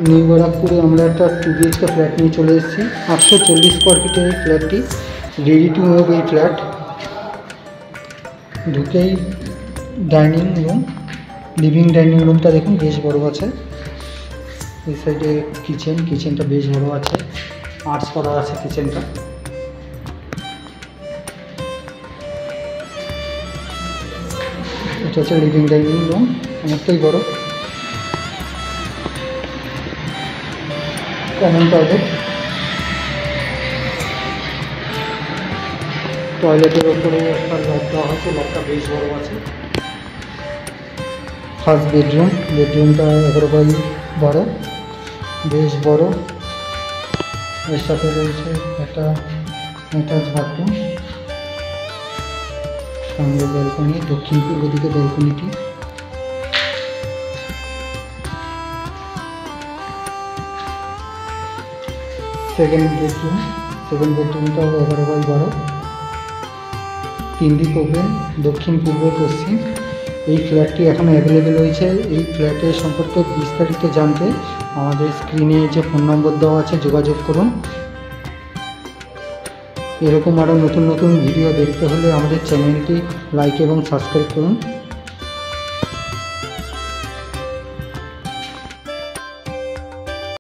New ব্যারাকপুরে আমরা একটা 2 BHK ফ্ল্যাট নিয়ে চলে এসেছি। 840 স্কোয়ার ফিটের এই ফ্ল্যাটটি, রেডি টু মুভ এই ফ্ল্যাট। ঢুকেই ডাইনিং রুম, লিভিং ডাইনিং রুমটা দেখুন বেশ বড় আছে। এই সাইডে কিচেনটা বেশ বড় আছে, আর্টস করা আছে কিচেনটা। এটা হচ্ছে লিভিং ডাইনিং রুম, অনেকটাই বড়। কমন টয়লেটের ওপরে একটা লক দেওয়া হচ্ছে, লকটা বেশ বড় আছে। ফার্স্ট বেডরুমটা 11x12, বেশ বড়। এর সাথে রয়েছে একটা অ্যাটাচ বাথরুম, সামনে ব্যালকনি, দক্ষিণ পূর্ব দিকে ব্যালকনিটি। সেকেন্ড বেডরুমটাও 11x12, 3 দিক ওপেন, দক্ষিণ পূর্ব পশ্চিম। এই ফ্ল্যাটটি এখন অ্যাভেলেবেল রয়েছে। এই ফ্ল্যাটের সম্পর্কে বিস্তারিত জানতে আমাদের স্ক্রিনে যে ফোন নম্বর দেওয়া আছে যোগাযোগ করুন। এরকম আরও নতুন ভিডিও দেখতে হলে আমাদের চ্যানেলটি লাইক এবং সাবস্ক্রাইব করুন।